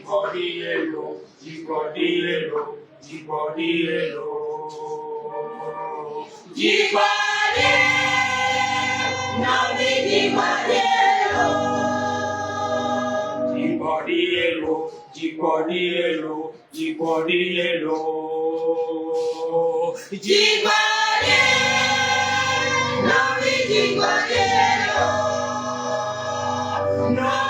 Jibodielo, Jibodielo, Jibodielo. Jibodielo, Nabi Jibodielo. Jibodielo, Jibodielo, Jibodielo. Jibodielo, Nabi Jibodielo. No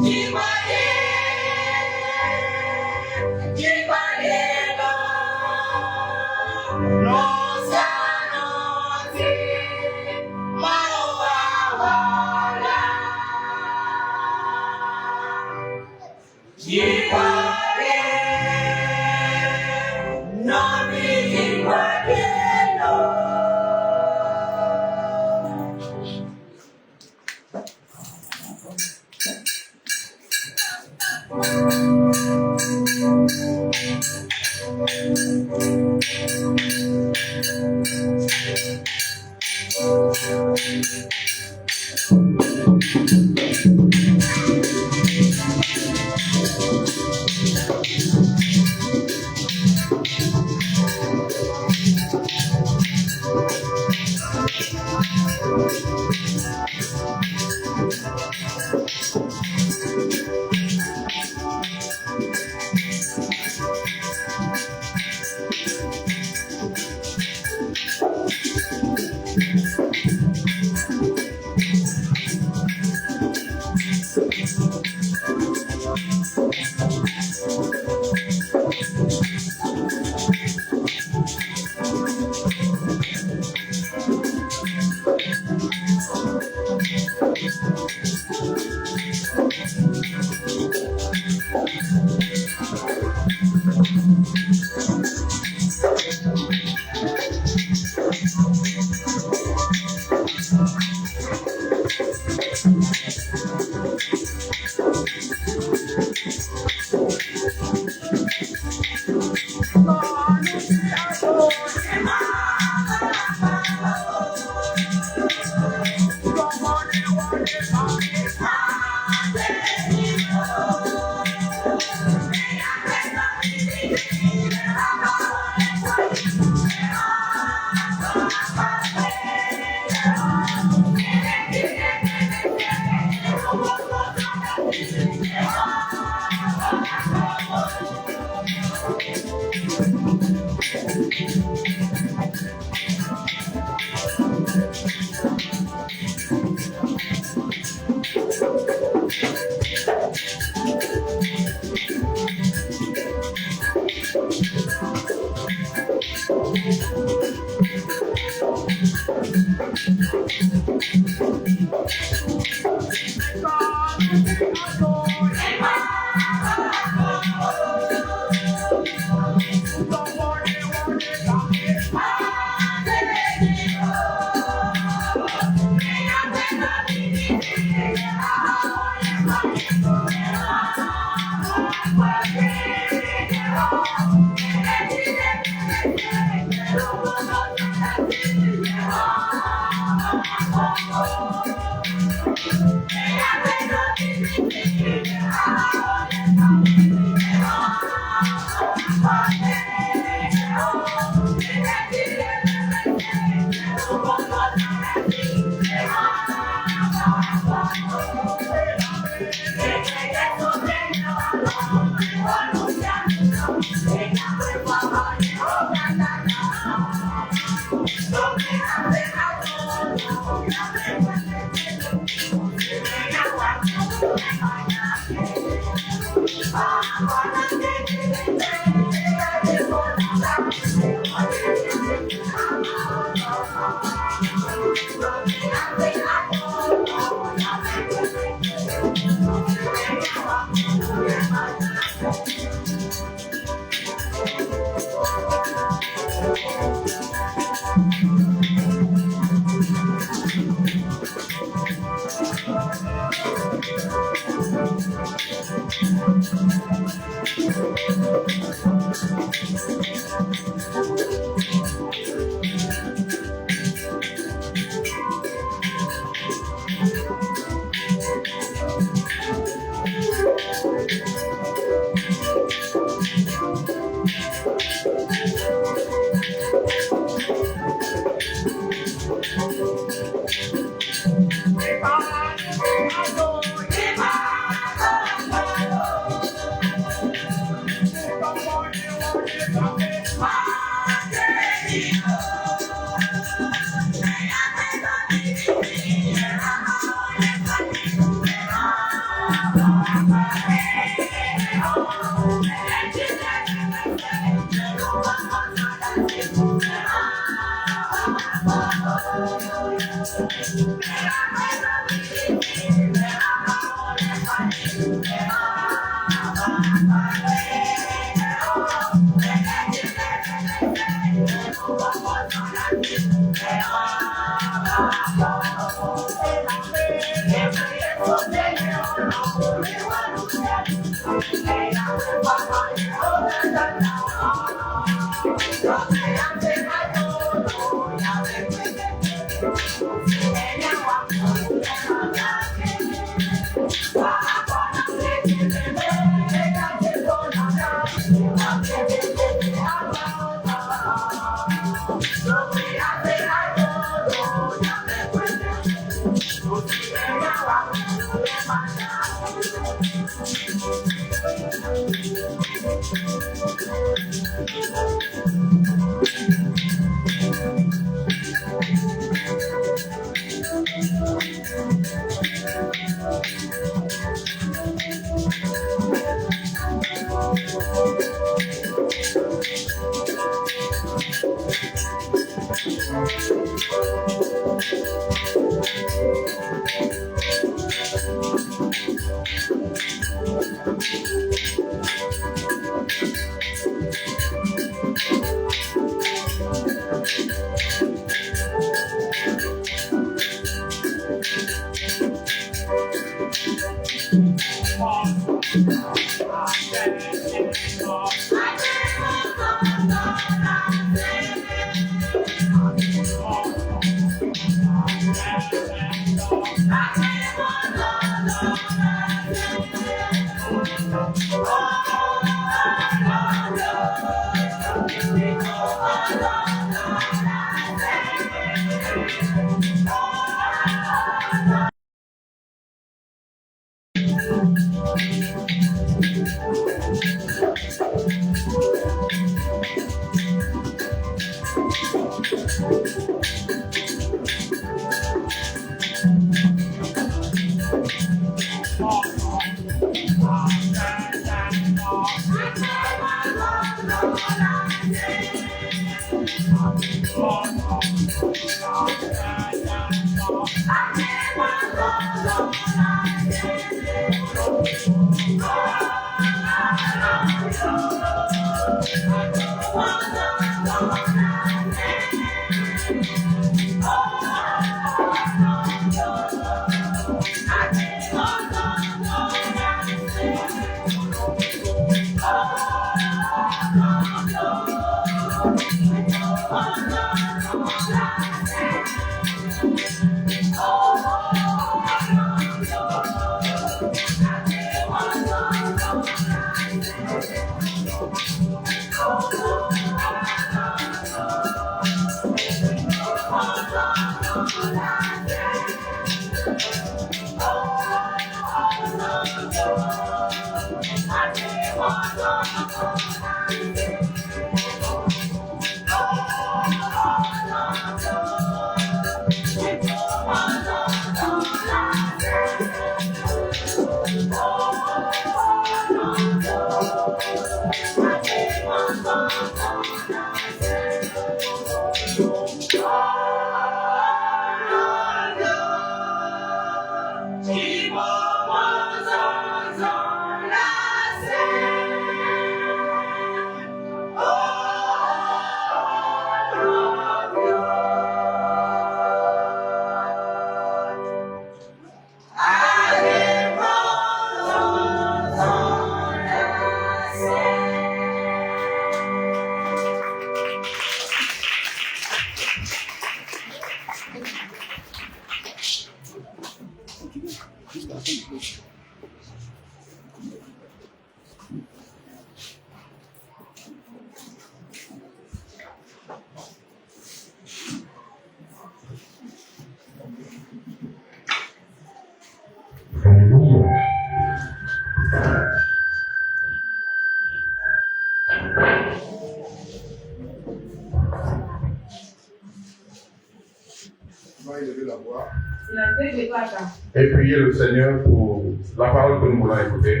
Et priez le Seigneur pour la parole que nous voulons écouter.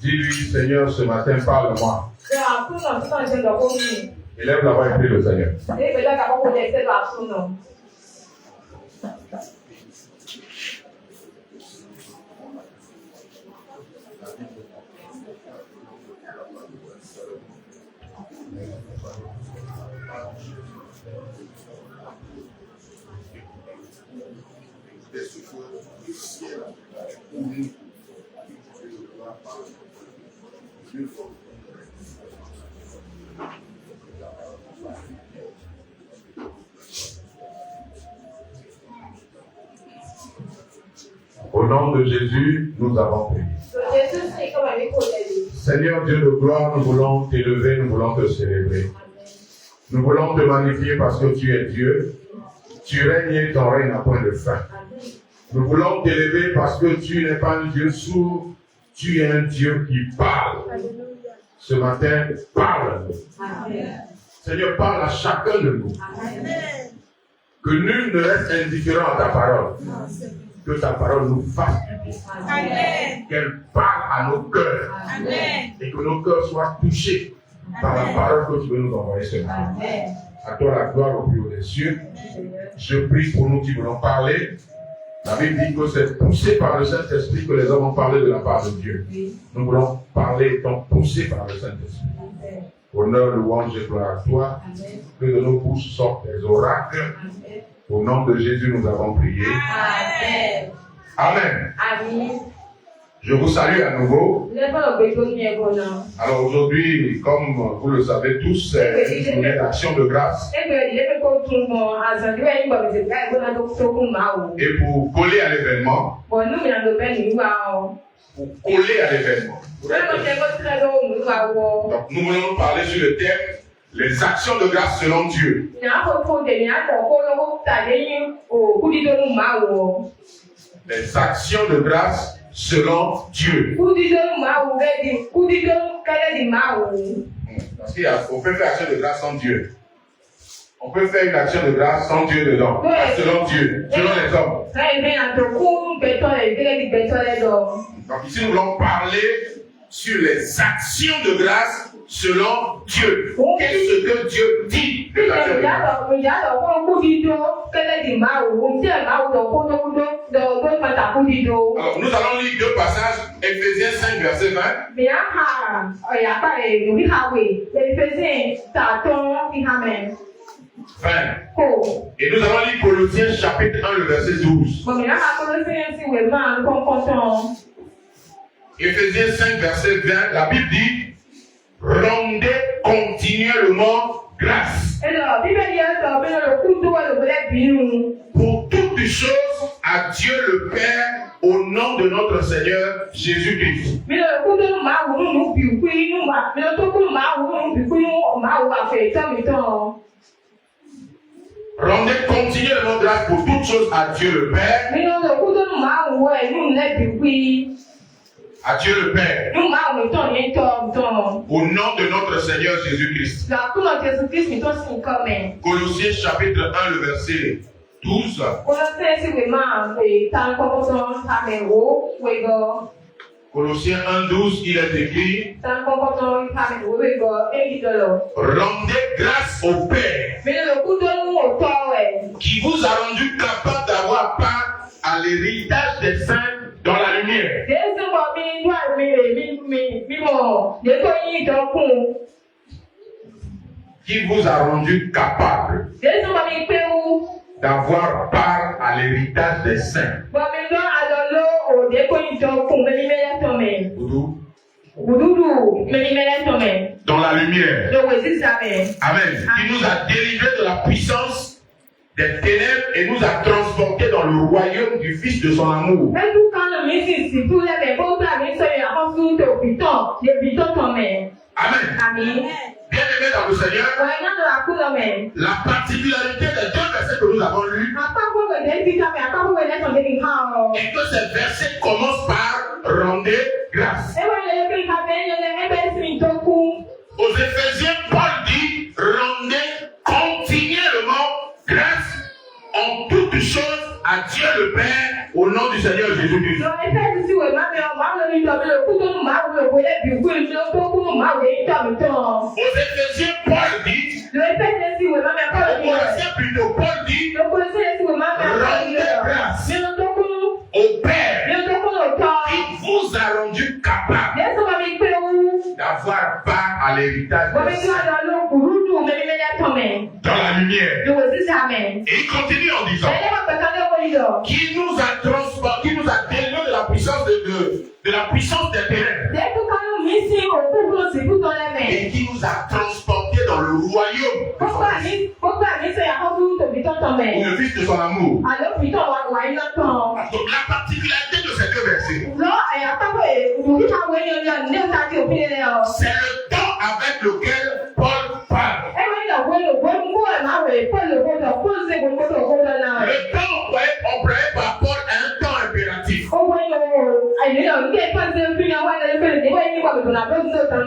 Dis-lui, Seigneur, ce matin, parle-moi. Élève la voix et prie le Seigneur. Au nom de Jésus, nous avons prié. Seigneur Dieu de gloire, nous voulons t'élever, nous voulons te célébrer. Nous voulons te magnifier parce que tu es Dieu. Tu règnes et ton règne n'a point de fin. Nous voulons t'élever parce que tu n'es pas un Dieu sourd, tu es un Dieu qui parle. Ce matin, parle-nous. Seigneur, parle à chacun de nous. Que nul ne reste indifférent à ta parole. Que ta parole nous fasse du bien. Qu'elle parle à nos cœurs. Et que nos cœurs soient touchés par la parole que tu veux nous envoyer ce matin. À toi la gloire au plus haut des cieux. Je prie pour nous qui voulons parler. La Bible dit que c'est poussé par le Saint-Esprit que les hommes ont parlé de la part de Dieu. Nous voulons parler étant poussés par le Saint-Esprit. Honneur, louange et gloire à toi. Que de nos bouches sortent des oracles. Au nom de Jésus, nous avons prié. Amen. Amen. Je vous salue à nouveau. Alors aujourd'hui, comme vous le savez tous, c'est une journée d'action de grâce. Et pour coller à l'événement, donc nous voulons parler sur le thème les actions de grâce selon Dieu. Les actions de grâce selon Dieu. Parce qu'on peut faire action de grâce sans Dieu. On peut faire une action de grâce sans Dieu dedans. Selon Dieu, selon les hommes. Donc ici nous voulons parler sur les actions de grâce selon Dieu. Qu'est-ce que Dieu dit de l'action de grâce? Alors, nous allons lire deux passages, Éphésiens 5, verset 20. Et nous allons lire Colossiens chapitre 1, le verset 12. Éphésiens 5, verset 20, la Bible dit: rendez continuellement grâce pour toutes choses à Dieu le Père au nom de notre Seigneur Jésus-Christ. Rendez continuellement grâce pour toutes choses à Dieu le Père. À Dieu le Père. Au nom de notre Seigneur Jésus-Christ. Colossiens chapitre 1, le verset 12. Colossiens 1, 12, il est écrit: rendez grâce au Père qui vous a rendu capable d'avoir part à l'héritage des saints dans la lumière. Qui vous a rendu capable d'avoir part à l'héritage des saints. Dans la lumière. Amen. Qui nous a délivrés de la puissance des ténèbres et nous a transportés dans le royaume du Fils de son amour. Amen. Bien-aimés dans le Seigneur, la particularité des deux versets que nous avons lus est que ces versets commencent par rendez grâce. Aux Éphésiens, Paul dit rendez continuellement à Dieu le Père au nom du Seigneur Jésus-Christ. Aux Éphésiens, Paul dit, Colossiens plutôt, Paul dit, rendez grâce au Père qui vous a rendu capable d'avoir part à l'héritage dans la lumière. Et il continue en disant, qui nous a transportés, qui nous a délivrés de la puissance de la puissance des ténèbres. Et qui nous a transportés dans le royaume le Fils de son amour. Donc la particularité de ces deux versets, c'est le temps avec lequel Paul parle. Le temps employé par Paul est un temps impératif.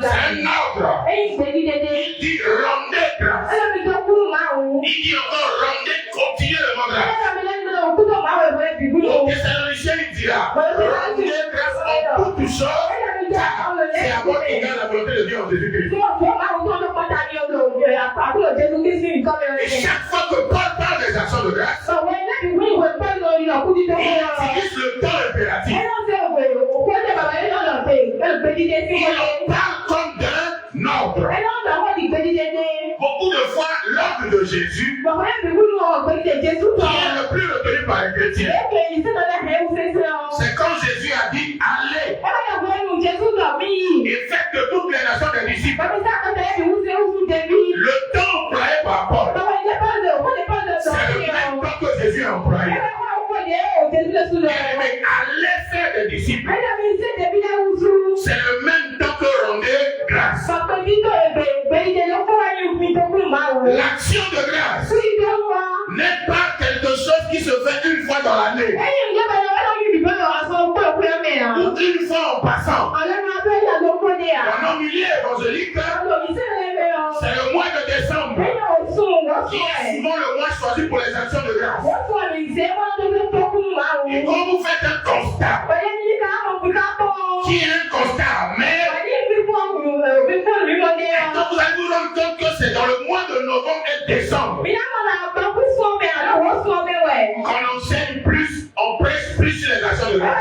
C'est un ordre. Il dit rendez grâce. Il dit encore rendez continuellement grâce. Au Thessaloniciens, il dira rendez grâce en toutes choses. C'est à votre égard la volonté de Dieu en Jésus-Christ. Et chaque fois que Paul parle des actions de grâce, il utilise le temps impératif. Il en parle comme d'un ordre. Beaucoup de fois, l'ordre de Jésus, qui est le plus retenu par les chrétiens, c'est quand Jésus a dit allez et faites de toutes les nations des disciples. Le temps employé par Paul, c'est le même temps que Jésus a employé. Mais allez faire des disciples, c'est le même temps que rendez grâce. L'action de grâce n'est pas quelque chose qui se fait une fois dans l'année ou une fois en passant. Pendant milliers évangéliques, c'est le mois de décembre qui est souvent le mois choisi pour les actions de grâce. Et quand vous faites un constat, qui est un constat amer, quand vous allez vous rendre compte que c'est dans le mois de novembre et décembre qu'on enseigne plus, on prêche plus sur les actions de grâce.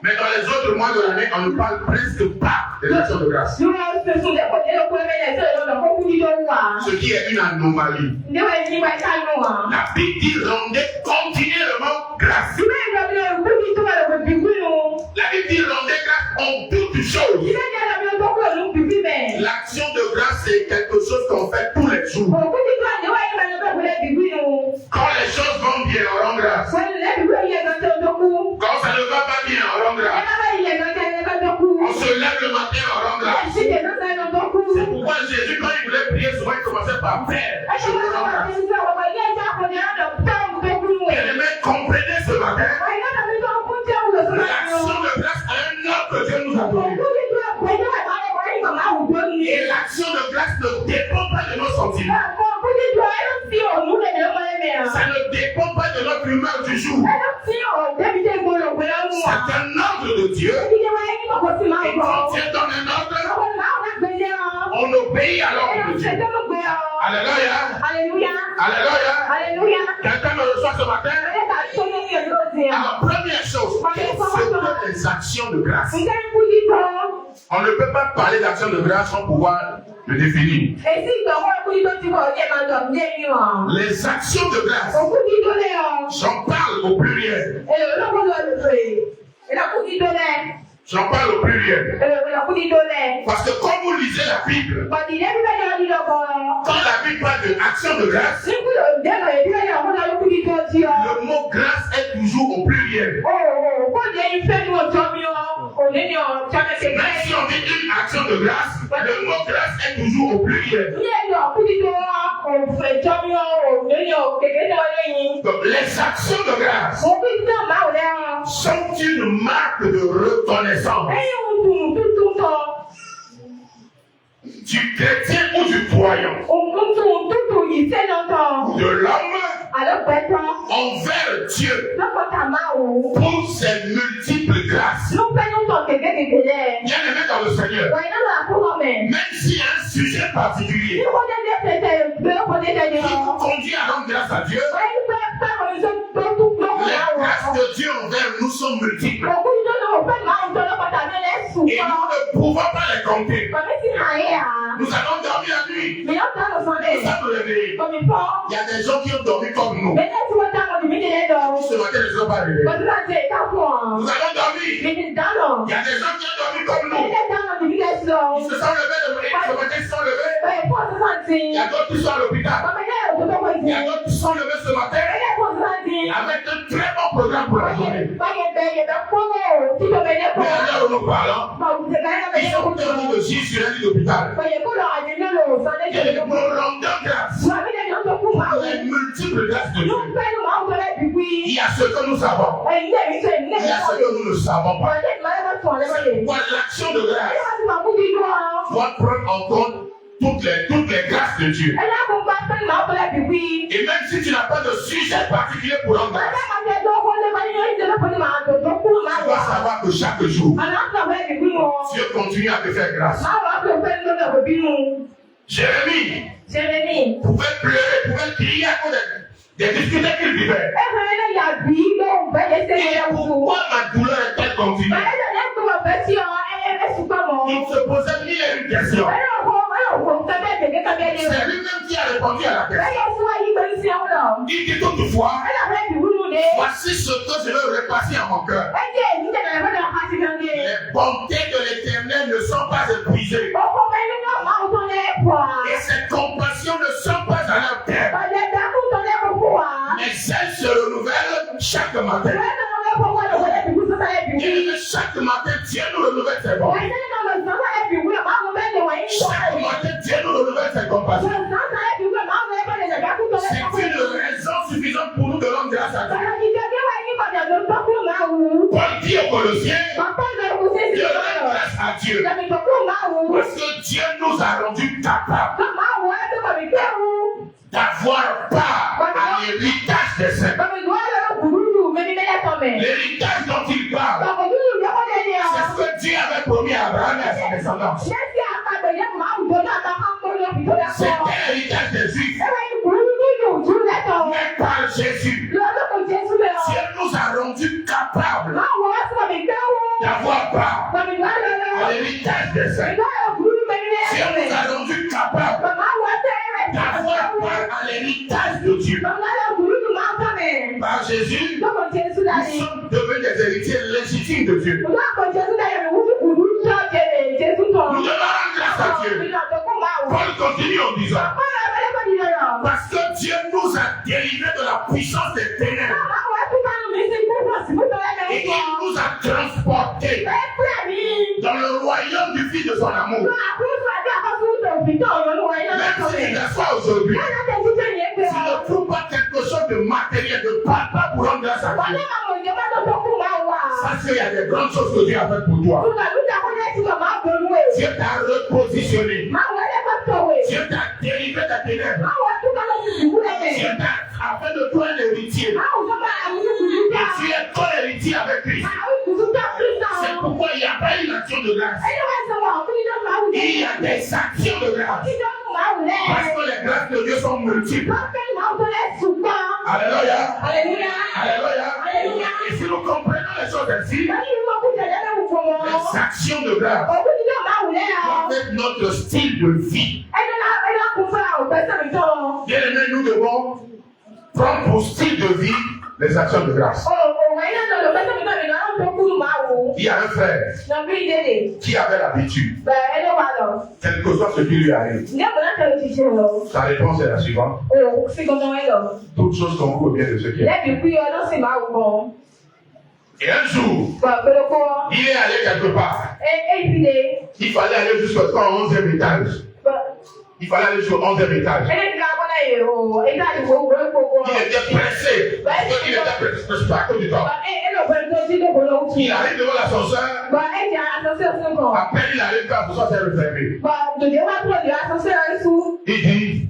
Mais dans les autres mois de l'année, on ne parle presque pas des actions de grâce. Ce qui est une anomalie. La Bible dit rendez continuellement grâce. La Bible dit rendez grâce en toutes choses. L'action de grâce, c'est quelque chose qu'on fait tous les jours. Quand les choses vont bien, on rend grâce. Quand ça ne va pas bien, on rend grâce. On se lève le matin, on rend grâce. C'est pourquoi Jésus, quand il voulait prier, souvent il commençait par Père. Je vous rends grâce. Bien-aimés, comprenez ce matin. L'action de grâce a un ordre que Dieu nous a donné. Et l'action de grâce ne dépend pas de nos sentiments. Ça ne dépend pas de notre humeur du jour. C'est un ordre de Dieu. Et quand Dieu donne un ordre, on obéit à l'ordre de Dieu. Alléluia. Alléluia. Quelqu'un me reçoit ce matin? Alors, première chose, quelles sont les actions de grâce? On ne peut pas parler d'action de grâce sans pouvoir le définir. Les actions de grâce, j'en parle au pluriel. J'en parle au pluriel. Parce que quand vous lisez la Bible, quand la Bible parle d'action de grâce, le mot grâce est toujours au pluriel. Même si on dit une action de grâce, le mot grâce est toujours au pluriel. Donc les actions de grâce sont une marque de reconnaissance du chrétien ou du croyant, ou de l'homme envers Dieu pour ses multiples grâces. Bien-aimé dans le Seigneur, même s'il y a un sujet particulier qui vous conduit à rendre grâce à Dieu, les grâces de Dieu envers nous sont multiples. Et nous ne pouvons pas les compter. Nous avons dormi la nuit. Nous sommes réveillés. Il y a des gens qui ont dormi comme nous. Ce matin, ils ne sont pas réveillés. Nous avons dormi. Il y a des gens qui ont dormi comme nous. Ils se sont levés ce matin, ils se sont levés. Il y a d'autres qui sont à l'hôpital. Il y a d'autres qui sont levés ce matin avec un très bon programme pour la journée. Mais à l'heure où nous parlons, ils sont tenus de 6 sur un lit d'hôpital. Et nous rendons grâce pour les multiples grâces de Dieu. Il y a ce que nous savons. Il y a ce que nous ne savons pas. Pour l'action de grâce, doit prendre en compte toutes les grâces de Dieu. Et même si tu n'as pas de sujet particulier pour rendre grâce, tu dois savoir que chaque jour, Dieu continue à te faire grâce. Jérémie pouvait pleurer, pouvait crier à cause des difficultés qu'il vivait. Et pourquoi ma douleur est-elle continue? Il se posait mille et une questions. C'est lui-même qui a répondu à la question. Il dit toutefois, voici ce que je veux repasser à mon cœur. Les bontés de l'Éternel ne sont pas épuisées. Et ses compassions ne sont pas à leur terme. Mais elles se renouvellent chaque matin. Et chaque matin, Dieu nous renouvelle ses bontés. Chaque matin, Dieu nous renouvelle ses compassions. C'est une raison suffisante pour nous de rendre grâce à Dieu. Paul dit aux Colossiens de rendre grâce à Dieu. Parce que Dieu nous a rendus capables d'avoir part à l'héritage des saints. L'héritage dont il parle, c'est ce que Dieu avait promis à Abraham et à sa descendance. C'était l'héritage des Juifs. Mais par Jésus, Dieu nous a rendus capables d'avoir part à l'héritage des saints. Dieu nous a rendus capables d'avoir part à l'héritage de Dieu. Par Jésus, nous sommes devenus des héritiers légitimes de Dieu. Nous devons rendre grâce à Dieu. Paul continue en disant, parce que Dieu nous a délivrés de la puissance des ténèbres. Et il nous a transportés dans le royaume du Fils de son amour. Même si tu l'as aujourd'hui, tu ne trouves pas quelque chose de matériel, de palpable pour rendre grâce à Dieu. Parce qu'il y a des grandes choses que Dieu a faites pour toi. Dieu t'a repositionné. Dieu t'a délivré des ténèbres. Dieu t'a fait de toi un héritier. Et tu es co-héritier avec Christ. C'est pourquoi il n'y a pas une action de grâce. Il y a des actions de grâce. Parce que les grâces de Dieu sont multiples. Alléluia. Alléluia. Alléluia. Et si nous comprenons les choses ainsi, les actions de grâce doivent être notre style de vie. Bien aimé, nous devons prendre pour style de vie les actions de grâce. Il y a un frère qui avait l'habitude, quel que soit ce qui lui arrive, sa réponse est la suivante: toute chose concourt au bien de ceux qui aiment. Et un jour, il est allé quelque part. Il fallait aller jusqu'au 11e étage. Il fallait aller jusqu'au 11e étage. Il était pressé. Il était pressé à cause du temps. Il arrive devant l'ascenseur. À peine il arrive quand l'ascenseur s'est refermé. Il dit,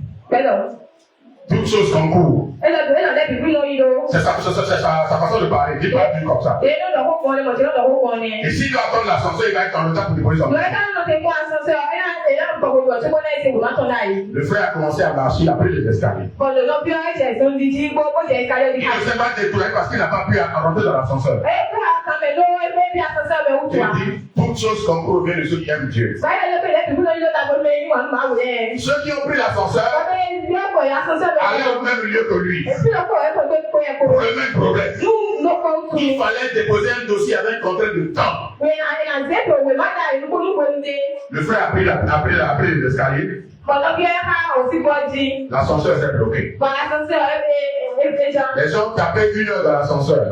Toutes choses concourent. C'est C'est sa façon de parler. Il parle plus comme ça. Et s'il doit attendre l'ascenseur, il va être en retard pour déposer son fils. Le frère a commencé à marcher après les escaliers. Il ne s'est pas détourné parce qu'il n'a pas pu rentrer dans l'ascenseur. Il dit, toutes choses concourent bien de ceux qui aiment Dieu. Ceux qui ont pris l'ascenseur allaient au même lieu que lui. Pour le même problème. Il fallait déposer un dossier avec contrainte de temps. Le frère a pris les escaliers. L'ascenseur s'est bloqué. Les gens tapaient 1 heure dans l'ascenseur. Le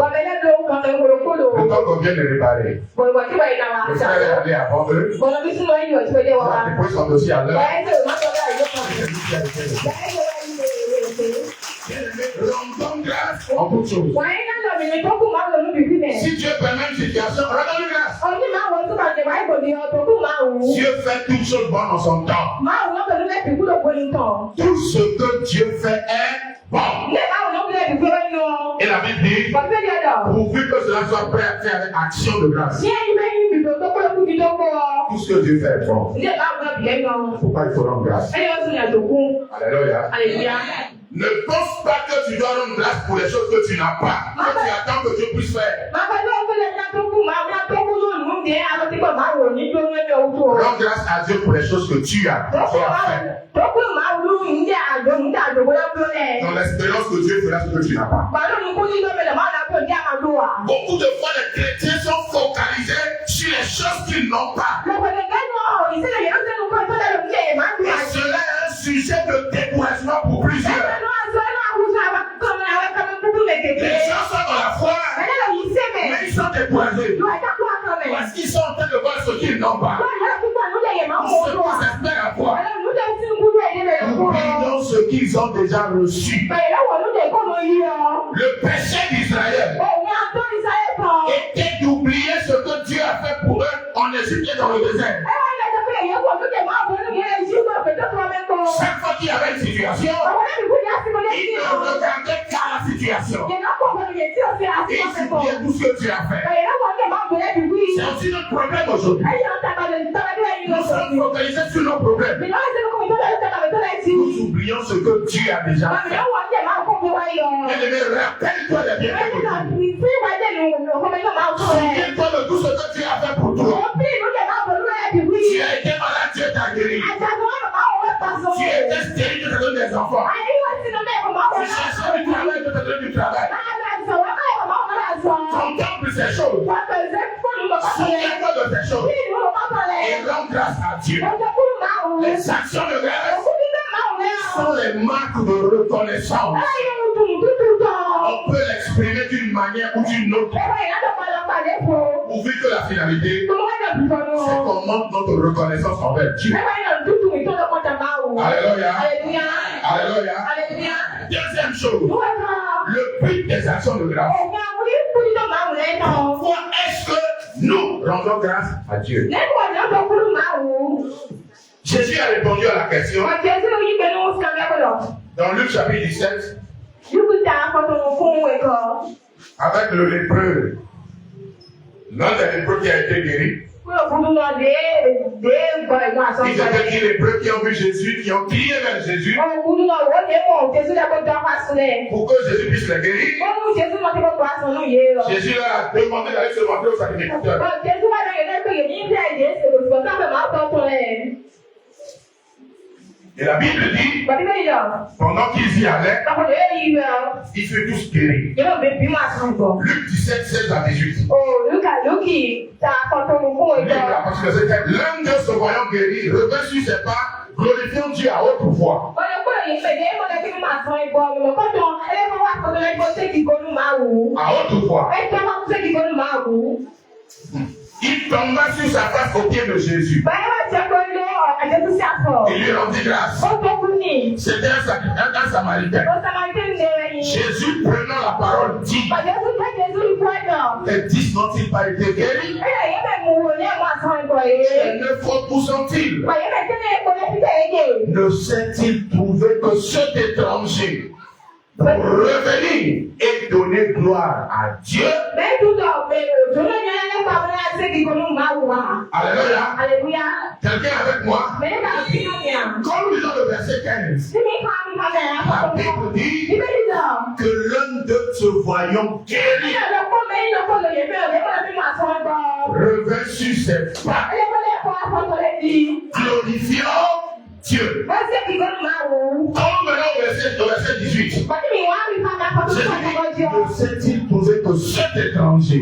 temps qu'on vient de réparer. Le frère est allé avant eux. Il a déposé son dossier à l'heure. Rendons grâce en toutes choses. Si Dieu permet une situation, rendons-lui grâce. Dieu fait toutes choses bonnes en son temps. Tout ce que Dieu fait est bon. Et la Bible dit, pourvu que cela soit prêt à faire avec action de grâce. Tout ce que Dieu fait est bon. Pourquoi il faut rendre grâce? Alléluia. Ne pense pas que tu dois rendre grâce pour les choses que tu n'as pas. Que tu attends que Dieu puisse faire. Rends grâce à Dieu pour les choses que tu as fait. Dans l'espérance que Dieu fera ce que tu n'as pas. Beaucoup de fois, les chrétiens sont focalisés sur les choses qu'ils n'ont pas. Et cela est un sujet de découragement pour plusieurs. Les gens sont dans la foi, mais ils sont découragés. Parce qu'ils sont en train de voir ce qu'ils n'ont pas. Ce qu'ils espèrent avoir. Oublions ce qu'ils ont déjà reçu. Le péché d'Israël était d'oublier ce que Dieu a fait pour eux en Égypte et dans le désert. Chaque fois qu'il y avait une situation, il ne regardait qu'à la situation. Il oubliait tout ce que Dieu a fait. C'est aussi notre problème aujourd'hui. Nous sommes focalisés sur nos problèmes. Nous oublions ce que Dieu a déjà fait. Bien-aimé, rappelle-toi des bienfaits de Dieu. Souviens-toi de tout ce que Dieu a fait pour toi. Tu as été malade, Dieu t'a guéri. Tu étais stérile, Dieu t'a donné des enfants. Tu cherchais du travail, Dieu t'a donné du travail. Contemple ces choses. Souviens-toi de ces choses. Et rends grâce à Dieu. Les actions de grâce sont les marques de reconnaissance. On peut l'exprimer d'une manière ou d'une autre. Pourvu que la finalité, c'est qu'on montre notre reconnaissance envers Dieu. Alléluia. Alléluia. Deuxième chose, le but des actions de grâce. Pourquoi est-ce que nous rendons grâce à Dieu? Jésus a répondu à la question dans Luc chapitre 17 avec le lépreux, l'un des lépreux qui a été guéri. Ils étaient des lépreux qui ont vu Jésus, qui ont crié vers Jésus pour que Jésus puisse les guérir. Jésus leur a demandé d'aller se montrer au sacrificateur. Et la Bible dit, pendant qu'ils y allaient, ils furent tous guéris. Luc 17, 16 à 18. L'un d'eux se voyant guéri, revint sur ses pas, glorifiant Dieu à haute voix. À haute voix. Il tomba sur sa face au pied de Jésus. Il lui rendit grâce. C'était un Samaritain. Jésus prenant la parole dit, les 10 n'ont-ils pas été guéris? Les 9 autres où sont-ils? Ne s'est-il trouvé que cet étranger pour revenir et donner gloire à Dieu? Alléluia. Quelqu'un avec moi? Quand nous lisons le verset 15, la Bible dit que l'un d'eux se voyant guéri revint sur ses pas, glorifiant Dieu. Comme maintenant au verset 18, Jésus dit, ne s'est-il trouvé que cet étranger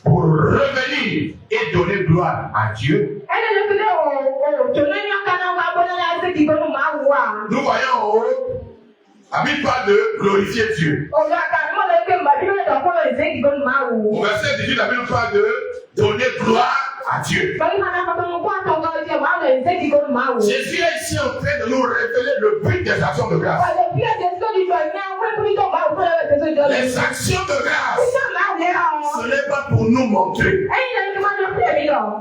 pour revenir et donner gloire à Dieu? Nous voyons en haut, la Bible parle de glorifier Dieu. Au verset 18, la Bible parle de donner gloire à Dieu. Jésus est ici en train de nous révéler le but des actions de grâce. Les actions de grâce, ce n'est pas pour nous montrer.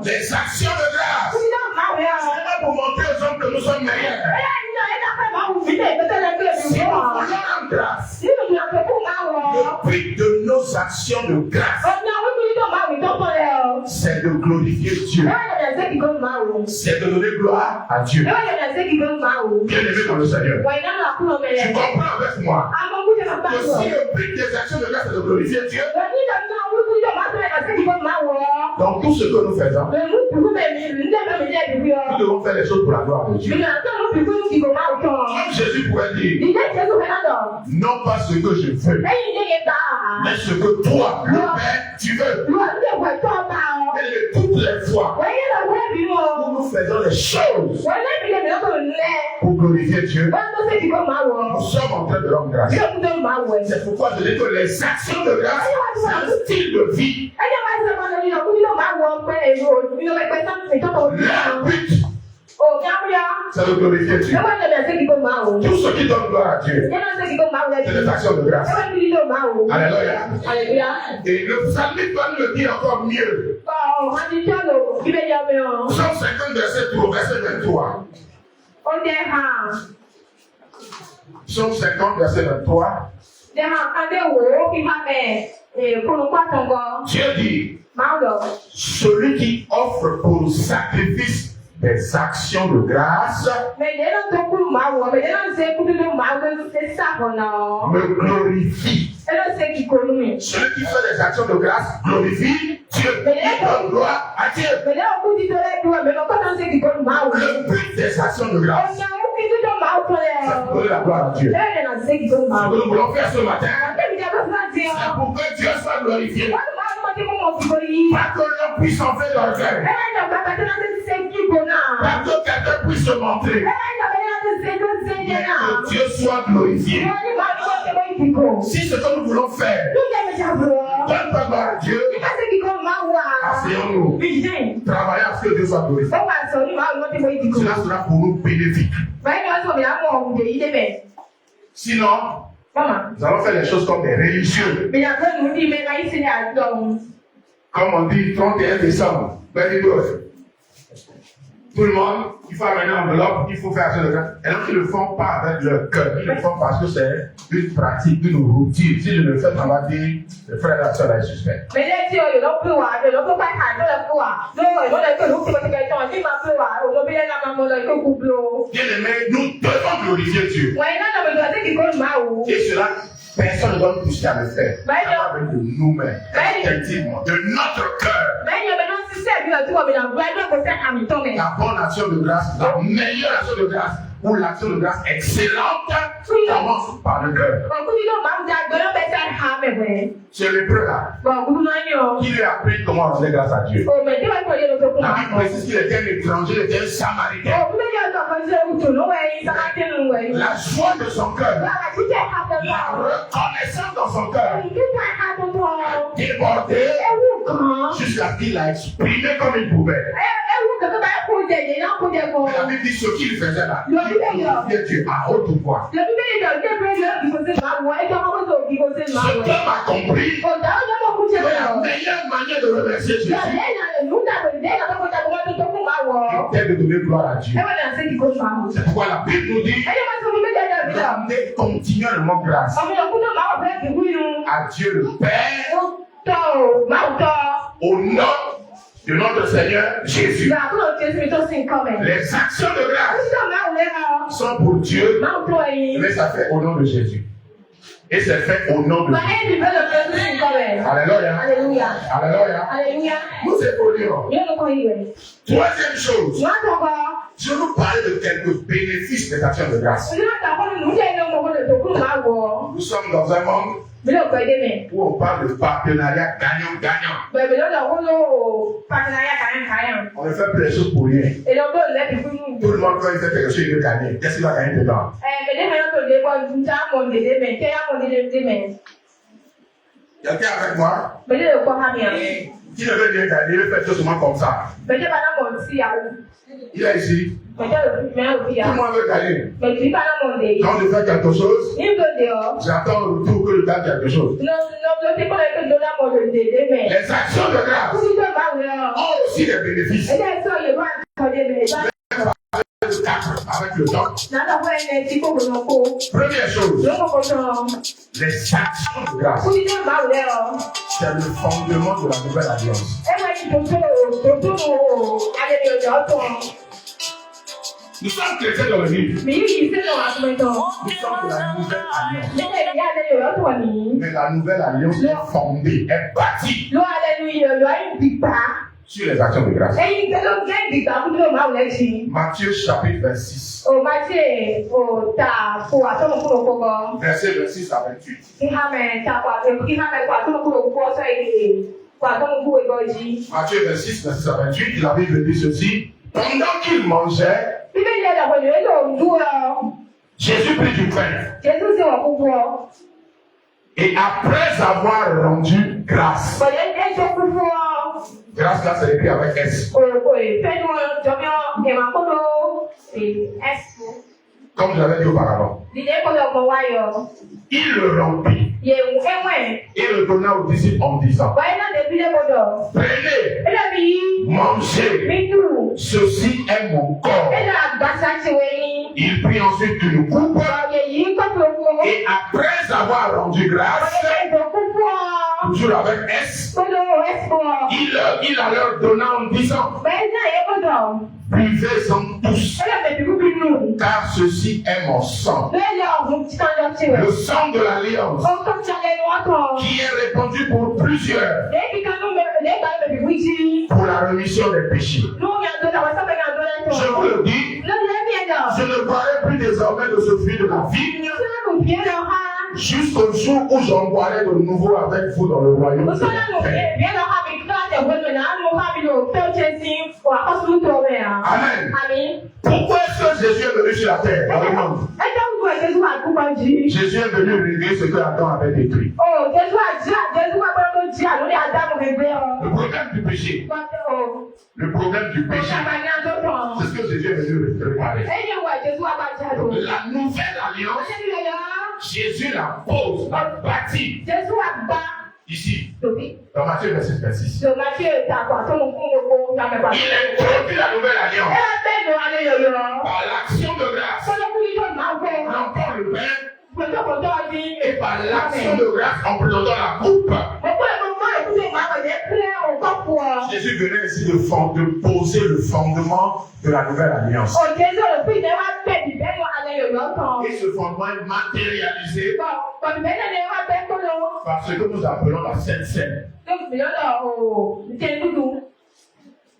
Les actions de grâce, ce n'est pas pour montrer aux hommes que nous sommes meilleurs. Si nous voulons rendre grâce, le but de nos actions de grâce, c'est de glorifier Dieu. C'est de donner gloire à Dieu. Bien aimé dans le Seigneur, tu comprends avec moi que si le but des actions de grâce est de glorifier Dieu, dans tout ce que nous faisons, nous devons faire les choses pour la gloire de Dieu. Comme Jésus pouvait dire, non pas ce que je veux, mais ce que toi, le Père, tu veux. Et toutes les fois où nous faisons les choses pour glorifier Dieu, nous sommes en train de rendre grâce. C'est pourquoi je dis que les actions de grâce, c'est un style de vie. Le but, c'est de glorifier Dieu. Tout ce qui donne gloire à Dieu, c'est des actions de grâce. Alléluia. Et le psalmiste va nous le dire encore mieux. Psalm 50, verset 23. Psalm 50, verset 23. Dieu dit, celui qui offre pour sacrifice des actions de grâce me glorifie. Celui qui fait des actions de grâce glorifie Dieu. Il donne gloire à Dieu. Le but des actions de grâce, c'est pour donner la gloire à Dieu. Ce que nous voulons faire ce matin, c'est pour que Dieu soit glorifié. Pas que l'on puisse en faire l'orgueil. Pas que quelqu'un puisse se montrer. Mais que Dieu soit glorifié. Si ce que nous voulons faire donne pas gloire à Dieu, asseyons-nous. Travaillons à ce que Dieu soit glorifié. Cela sera pour nous bénéfique. Sinon, nous allons faire les choses comme des religieux. Comme on dit 31 décembre, very good. Tout le monde, il faut amener une enveloppe, il faut faire action de grâce. Et donc, ils ne le font pas avec leur cœur, ils le font parce que c'est une pratique, une routine. Si je le fais, on va dire, le frère et la soeur est suspect. Bien aimé, nous devons glorifier Dieu. Et cela, personne ne doit nous pousser à le faire. Avec de nous-mêmes, instinctivement, de notre cœur. La bonne action de grâce, la meilleure action de grâce, ou l'action de grâce excellente, commence par le cœur. C'est le lépreux là, qui lui a appris comment rendre grâce à Dieu. La Bible précise qu'il était un étranger, il était un samaritain. La joie de son cœur, la reconnaissance dans son cœur, a débordé jusqu'à ce qu'il l'a exprimé comme il pouvait. La Bible dit ce qu'il faisait là. Dieu à haute voix. Ce peuple a compris la meilleure manière de remercier Jésus était de donner gloire à Dieu. C'est pourquoi la Bible nous dit rendez continuellement grâce à Dieu le Père au nom de notre Seigneur Jésus. Les actions de grâce sont pour Dieu, mais ça fait au nom de Jésus. Et c'est fait au nom de Jésus. Alléluia. Alléluia. Nous évoluons. Troisième chose, je vous parler de quelques bénéfices des actions de grâce. Nous sommes dans un monde où on parle de partenariat gagnant-gagnant. On ne fait plus les choses pour rien. Tout le monde, quand il fait quelque chose, il veut gagner. Qu'est-ce qu'il va gagner dedans? Quelqu'un avec moi qui ne veut rien gagner, il veut faire tout seulement comme ça. Il est ici. Tout le monde veut gagner. Quand je fais quelque chose, j'attends le retour que je donne quelque chose. Les actions de grâce ont aussi des bénéfices. Avec le temps. Première chose, les actions de grâce. C'est le fondement de la nouvelle alliance. Nous sommes chrétiens dans le livre. Nous sommes de la nouvelle alliance. Mais la nouvelle alliance est fondée, est bâtie sur les actions de grâce. Matthieu chapitre 26. Verset 26 à 28. Matthieu 26, verset à 28, la Bible dit ceci. Pendant qu'il mangeait, Jésus prit du pain. Et après avoir rendu grâce. Grâce là, c'est écrit avec S. Comme je l'avais dit auparavant. Il le rompit et le donna aux disciples en disant: prenez, mangez, ceci est mon corps. Il prit ensuite une coupe et après avoir rendu grâce, toujours avec S, il la leur donna en disant: buvez-en tous, car ceci est mon sang, le sang de l'alliance, qui est répandu pour plusieurs, pour la rémission des péchés. Je vous le dis, je ne boirai plus désormais de ce fruit de la vigne, jusqu'au jour où j'en boirai de nouveau avec vous dans le royaume de mon Père. Amen. Pourquoi est-ce que Jésus est venu sur la terre dans le monde? Jésus est venu régler ce que Adam avait détruit. Le problème du péché. Le problème du péché. C'est ce que Jésus est venu réparer. La nouvelle alliance, Jésus la pose, la bâtit. Ici, dans Matthieu 26. Il introduit la nouvelle alliance par l'action de grâce. On prend le pain et par l'action de grâce en présentant la coupe. Jésus venait ici de poser le fondement de la nouvelle alliance. Et ce fondement est matérialisé par ce que nous appelons la Sainte Seine.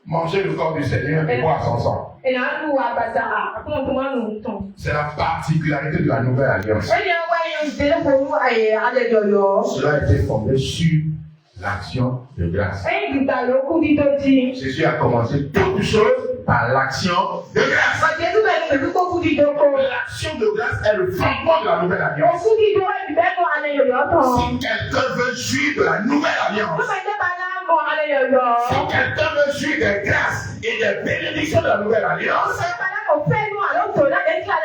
Manger le corps du Seigneur et boire son sang. C'est la particularité de la nouvelle alliance. Cela a été fondé sur l'action de grâce. Jésus a commencé toutes choses par l'action de grâce. L'action de grâce est le fondement de la nouvelle alliance. Si quelqu'un veut jouir de la nouvelle alliance, si quelqu'un veut jouir des grâces et des bénédictions de la nouvelle alliance,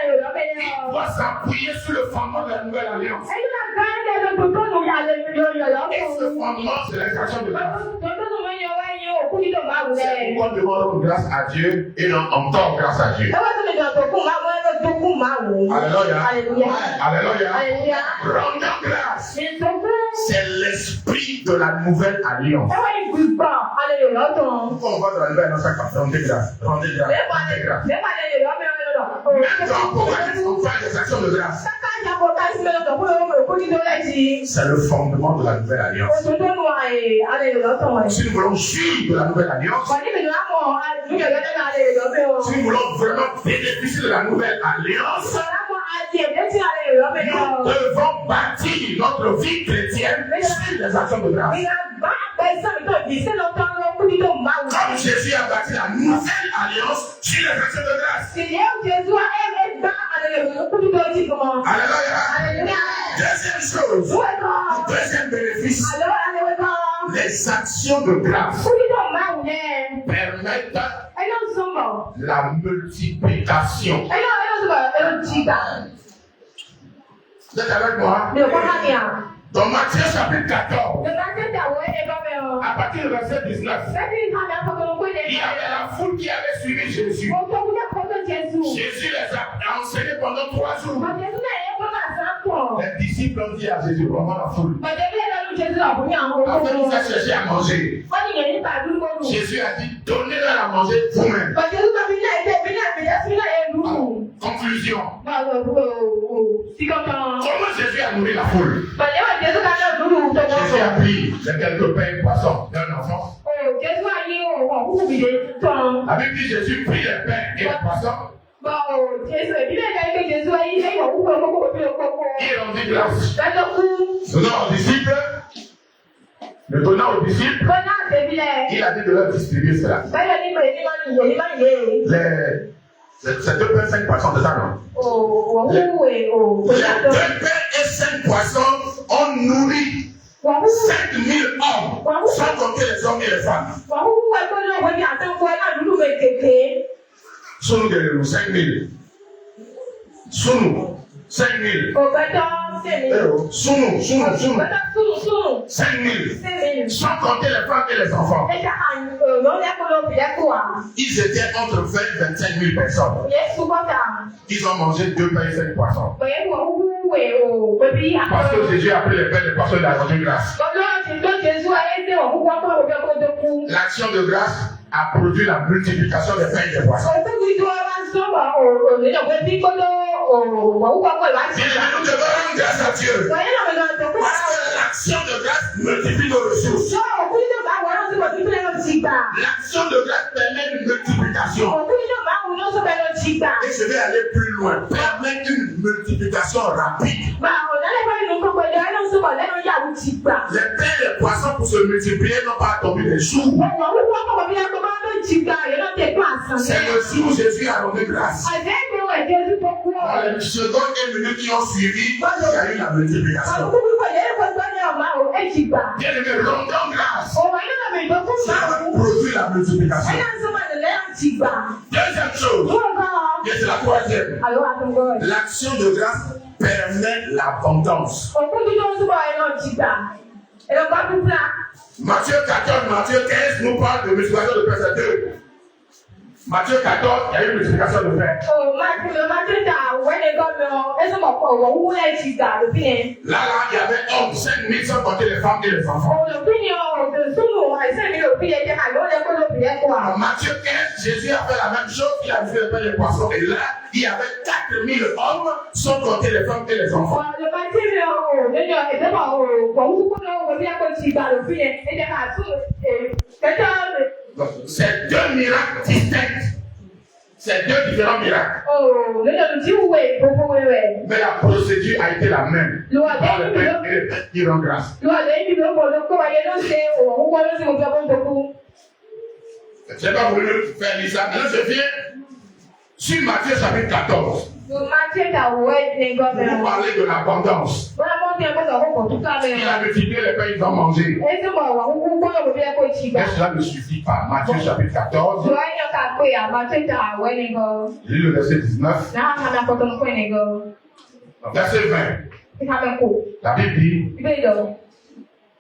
il doit s'appuyer sur le fondement de la nouvelle alliance. Et ce fondement, c'est l'extraction de grâce. Don't C'est pourquoi nous demandons grâce à Dieu et non encore grâce à Dieu. Alléluia. Alléluia. Rendons grâce. C'est l'esprit de la nouvelle alliance. Pourquoi on va dans la nouvelle alliance, rendez grâce. Rendez grâce. Rendez grâce. Maintenant, pourquoi on fait des actions de grâce? C'est le fondement de la nouvelle alliance. Si nous voulons suivre la nouvelle alliance, si nous voulons vraiment bénéficier de la nouvelle alliance, nous devons bâtir notre vie chrétienne sur les actions de grâce. Comme Jésus a bâti la nouvelle alliance sur les actions de grâce. Alléluia. Deuxième chose, deuxième bénéfice, les actions de grâce permettent la multiplication. Vous êtes avec moi? Dans Matthieu chapitre 14, à partir du verset 19, il y avait la foule qui avait suivi Jésus. Jésus les a enseignés pendant 3 jours. Les disciples ont dit à Jésus, vraiment la foule. Après, nous a cherché à manger. Jésus a dit, donnez-leur à manger vous-même. Conclusion. Comment Jésus a nourri la foule? Jésus a pris les quelques pains et poissons d'un enfant. La Bible dit Jésus prit les pains et les poissons. Il rendit grâce. Donnant aux disciples, il a dit de leur distribuer cela. C'est 2 pains, 5 poissons, c'est ça, non? Les 2 pains et 5 poissons ont nourri 5000 hommes, sans compter les hommes et les femmes. Sous-nous de 5000. Sous-nous. 5000. Sous-nous. 5000. Sans compter les femmes et les enfants. Ils étaient entre 20 et 25 000 personnes. Ils ont mangé 2 pains et 5 poissons. Parce que Jésus a pris les pains et les poissons et il a rendu grâce. L'action de grâce a produit la multiplication des pains et des poissons. Nous devons rendre grâce à Dieu. Parce que l'action de grâce multiplie nos ressources. L'action de grâce permet une multiplication. Et je vais aller plus loin. Permet une multiplication rapide. Les pains et les poissons pour se multiplier n'ont pas attendu des jours. C'est le jour où Jésus a rendu grâce. Dans les secondes et minutes qui ont suivi, il y a eu la multiplication. Bien aimé, rendons grâce. Ça produit la multiplication. Deuxième chose, et c'est la troisième, l'action de grâce permet l'abondance. Matthieu 14, Matthieu 15 nous parle de multiplication de pain, c'est 2. Matthieu 14, il y a eu une multiplication de pain. Là, il y avait hommes, 5000 sans compter les femmes et les enfants. En Matthieu 15, Jésus a fait la même chose, il a fait les pains et les poissons. Et là, il y avait 4000 hommes sans compter les femmes et les enfants. C'est 2 miracles distincts. C'est 2 différents miracles. Mais la procédure a été la même. Dans le pain et le pain qui rend grâce. Je n'ai pas voulu faire ça. Maintenant, je viens sur Matthieu chapitre 14. Pour parler de l'abondance. Il a multiplié les pains, ils ont mangé. Mais cela ne suffit pas. Matthieu chapitre 14. Lis le verset 19. Verset 20. La Bible dit,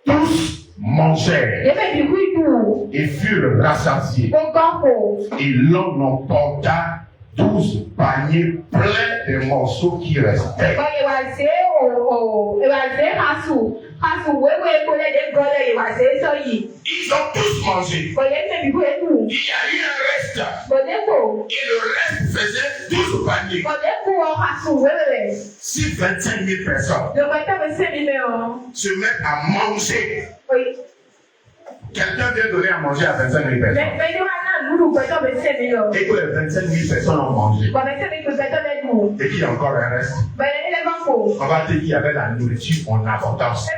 tous mangèrent et furent rassasiés. Et l'homme emporta 12 paniers pleins de morceaux qui restaient. Ils ont tous mangé. Il y a eu un reste. Et le reste faisait 12 paniers. Si 25 000 personnes se mettent à manger, quelqu'un vient donner à manger à 25 000 personnes. Et que les 25 000 personnes ont mangé. Et qu'il y a encore un reste. On va te dire qu'il y avait la nourriture en abondance.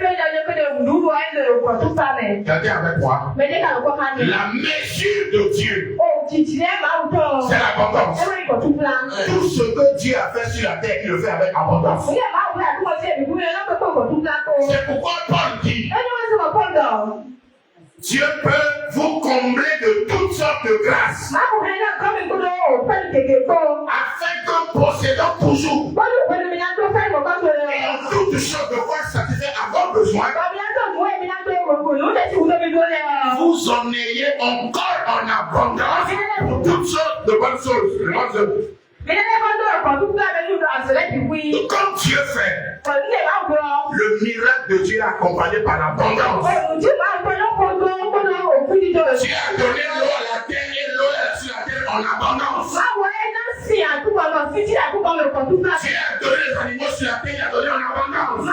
Quelqu'un avec moi? La mesure de Dieu, c'est l'abondance. Tout ce que Dieu a fait sur la terre, il le fait avec abondance. C'est pourquoi Paul dit, Dieu peut vous combler de toutes sortes de grâces, afin que possédant toujours toutes sortes de quoi satisfaire à vos besoins, vous en ayez encore en abondance pour toutes sortes de bonnes choses. Comme Dieu fait, le miracle de Dieu est accompagné par l'abondance. Dieu a donné l'eau à la terre et l'eau sur la terre en abondance. Dieu a donné les animaux sur la terre, il a donné en abondance.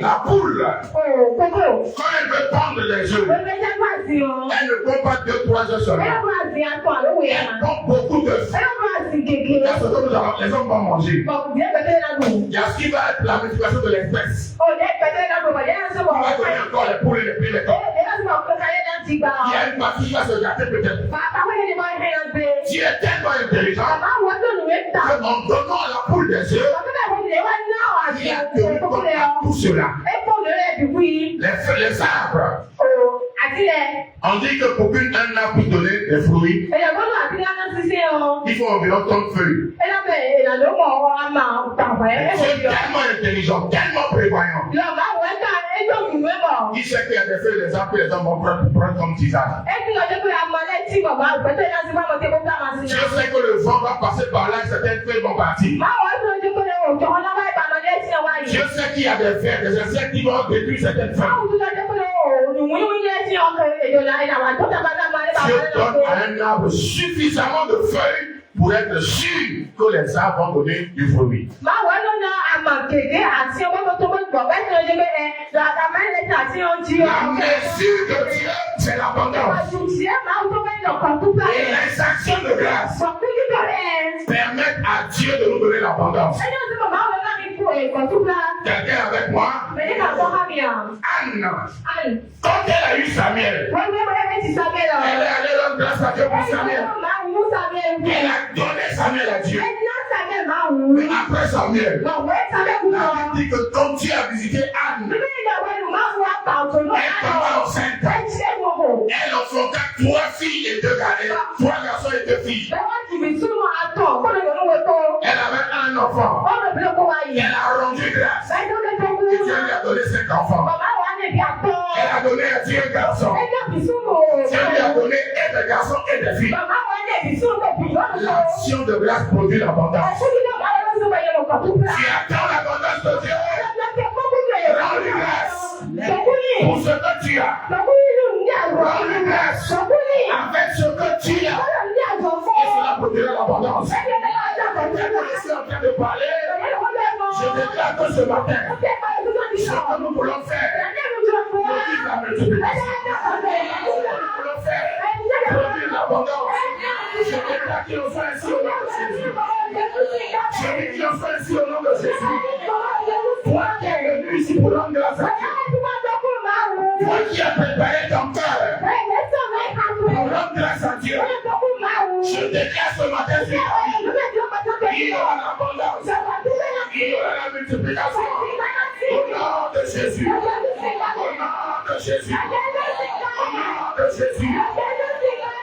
La poule, quand elle veut pondre les œufs, elle ne pond pas 2-3 œufs seulement. Elle pond beaucoup d'œufs. Il y a ce que les hommes vont manger. Il y a ce qui va être la multiplication de l'espèce. On va donner encore les poules et les pieds, les corps. Il y a une partie qui va se gâter peut-être. Dieu est tellement intelligent qu'en donnant à la poule des œufs, il a donné tout cela. Les arbres. On dit que pour qu'un arbre puisse donner des fruits, il faut environ 30 feuilles. C'est tellement intelligent, tellement prévoyant. Il sait qu'il y a des feuilles, les arbres, les hommes vont prendre comme tisane. Dieu sait que le vent va passer par là et certaines feuilles vont partir. Dieu sait qu'il y a des vers, des insectes qui vont détruire certaines feuilles. Dieu donne à un arbre suffisamment de feuilles pour être sûr que les arbres vont donner du fruit. La mesure de Dieu, c'est l'abondance. Et les actions de grâce permettent à Dieu de nous donner l'abondance. Quelqu'un avec moi? Anne, quand elle a eu Samuel, elle est allée rendre grâce à Dieu pour Samuel. Elle a donné Samuel à Dieu. Mais après Samuel, la Bible dit que quand Dieu a visité Anne, elle tomba enceinte. Elle enfanta 3 filles et 2 garçons, 3 garçons et 2 filles. Elle avait un enfant. Elle a rendu grâce. Et Dieu lui a donné 5 enfants. Elle a donné à Dieu un garçon. Dieu lui a donné et des garçons et des filles. L'action de grâce produit l'abondance. Tu attends l'abondance de Dieu. Rends-lui grâce pour ce que tu as. Rends-lui grâce avec ce que tu as. Et cela produira l'abondance. Je suis en train de parler. Je déclare que ce matin, ce que nous voulons faire, produire la multiplication. Ce que nous voulons faire, produire l'abondance. Je déclare qu'il en soit ainsi au nom de Jésus. Je dis qu'il en soit ainsi au nom de Jésus. Toi qui es venu ici pour rendre grâce à Dieu, toi qui as préparé ton cœur pour rendre grâce à Dieu, je déclare ce matin sur ta vie, il y aura l'abondance, il y aura la multiplication. Au nom de Jésus, au nom de Jésus, au nom de Jésus.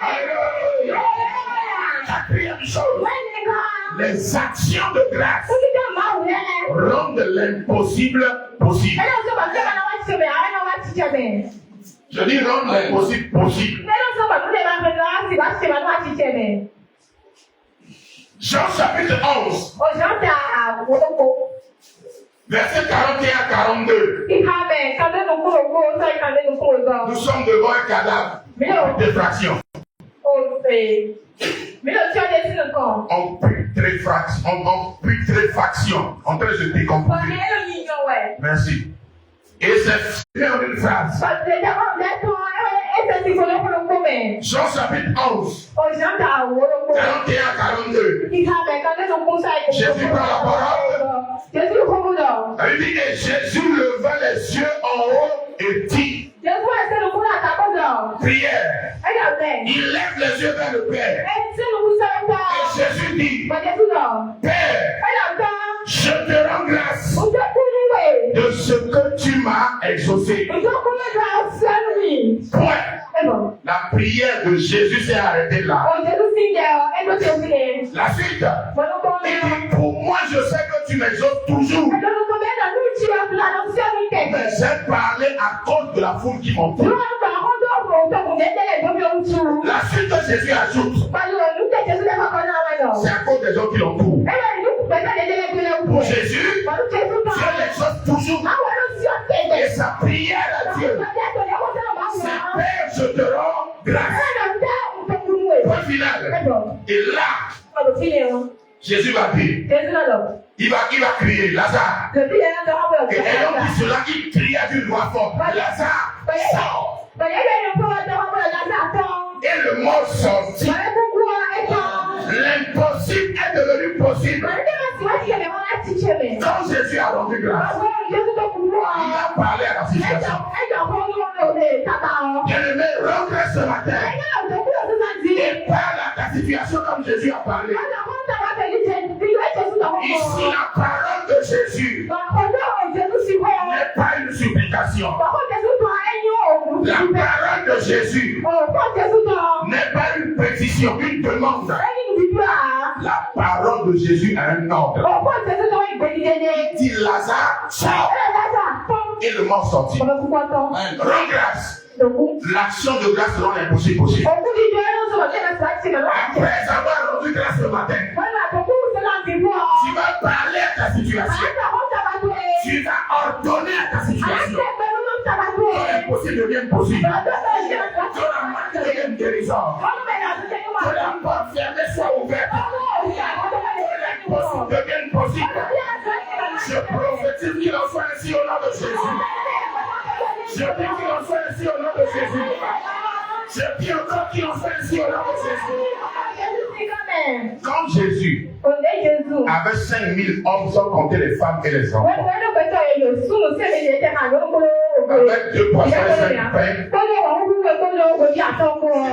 Alléluia. Quatrième chose, les actions de grâce rendre l'impossible possible. Je dis rendre l'impossible possible. Jean chapitre 11, verset 41 à 42. Nous sommes devant un cadavre de fraction. En putréfaction, en train de décomposer. Merci. Et c'est faire une phrase. Jean chapitre 11, 41 à 42. Jésus prend la parole. Il dit, et Jésus leva les yeux en haut et dit, prière. Il lève les yeux vers le Père. Et Jésus dit, Père, je te rends grâce de ce que tu m'as exaucé. Point. La prière de Jésus s'est arrêtée là. La suite. Il dit, pour moi je sais que tu m'exauces toujours. Mais j'ai parlé à cause de la foule qui m'entoure. La suite de Jésus ajoute, c'est à cause des gens qui l'entourent. Pour Jésus, Dieu l'exauce toujours. Et sa prière à Dieu, c'est Père, je te rends grâce. Point final. Et là, Jésus va dire, il va crier, Lazare. Et ayant dit cela, il cria d'une voix forte, Lazare, sors. Et le mot sortit. L'impossible est devenu possible. Quand Jésus a rendu grâce, il a parlé à la situation. Bien-aimé, rentre ce matin et parle à ta situation comme Jésus a parlé. Ici, la parole de Jésus n'est pas une supplication. La parole de Jésus n'est pas une pétition, une demande. La parole de Jésus a un ordre. Il dit Lazare, sors. Et le mort sortit. Rends grâce. L'action de grâce rend l'impossible possible. Après avoir rendu grâce ce matin, tu vas parler à ta situation. Tu vas ordonner à ta situation. Que l'impossible devienne possible. Que la main devienne guérissante. Que la porte fermée soit ouverte. Que l'impossible devienne possible. Je prophétise qu'il en soit ainsi au nom de Jésus. Je dis qu'il en soit ainsi au nom de Jésus. Je dis encore qu'il en soit ainsi au nom de Jésus. Quand Jésus avait 5000 hommes sans compter les femmes et les enfants, avec 2 poissons et 5 pains,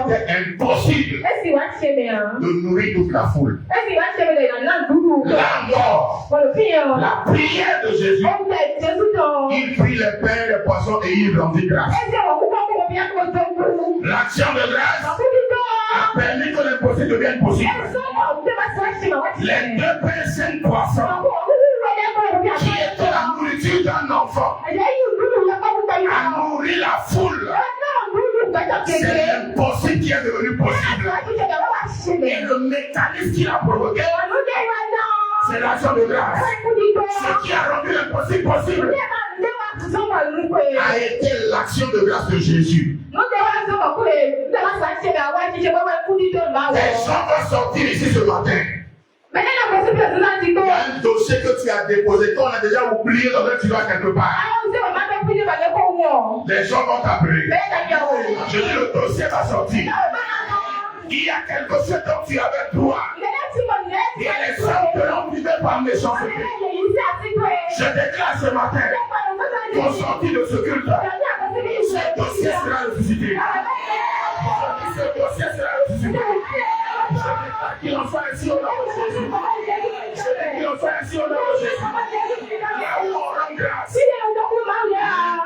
c'était impossible de nourrir toute la foule. La mort, la prière de Jésus, il prit les pains, les poissons et il rendit grâce. L'action de grâce a permis que l'impossible devienne possible. Les 2 pains et 5 poissons, qui étaient la nourriture d'un enfant, a nourri la foule. C'est l'impossible qui est devenu possible. Et le mécanisme qui l'a provoqué, c'est l'action de grâce. Ce qui a rendu l'impossible possible a été l'action de grâce de Jésus. Les gens vont sortir ici ce matin. Il y a un dossier que tu as déposé, qu'on a déjà oublié dans le tiroir quelque part. Les gens vont t'appeler. Je dis le dossier va sortir. Il y a quelque chose dont tu avais droit. Il y a les hommes que l'on vivait par méchanceté. Je déclare ce matin qu'on sortit de ce culte. Ce dossier sera ressuscité. Ce dossier sera ressuscité. Je déclare qu'il en soit ainsi au nom de Jésus. Je déclare qu'il en soit ainsi au nom de Jésus. Là où on rend grâce,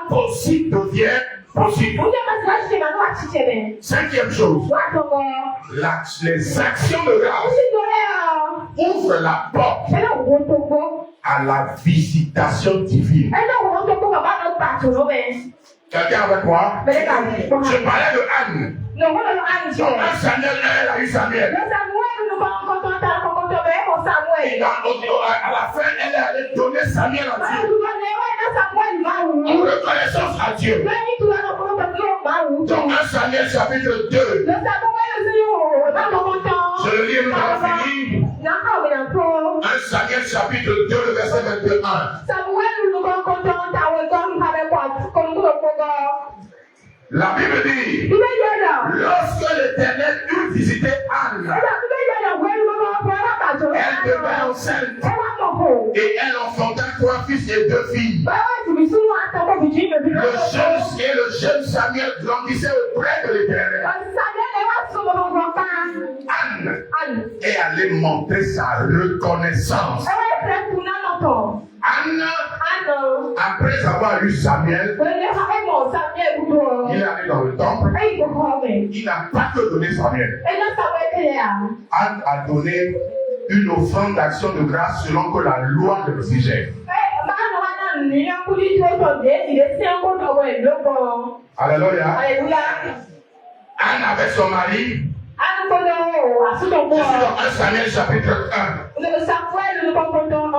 possible devient possible. 5e chose, les actions de grâce ouvre la porte à la visitation divine. Quelqu'un avec moi? Je parlais de Anne. Dans 1 Samuel 1, elle a eu Samuel. Et à la fin, elle est allée donner Samuel à Dieu. En reconnaissance à Dieu. Dans 1 Samuel chapitre 2. Je le lis, nous avons fini. 1 Samuel chapitre 2, le verset 21. La Bible dit, lorsque l'Éternel eut visité Anne, elle devint enceinte et elle enfanta 3 fils et 2 filles. Le jeune Samuel grandissait auprès de l'Éternel. Anne est allée montrer sa reconnaissance. Anne, après avoir eu Samuel, il est allé dans le temple. Il n'a pas que donné Samuel. Anne a donné une offrande d'action de grâce selon que la loi le exigeait. Alléluia. Anne avec son mari. Je suis dans 1 Samuel chapitre 1.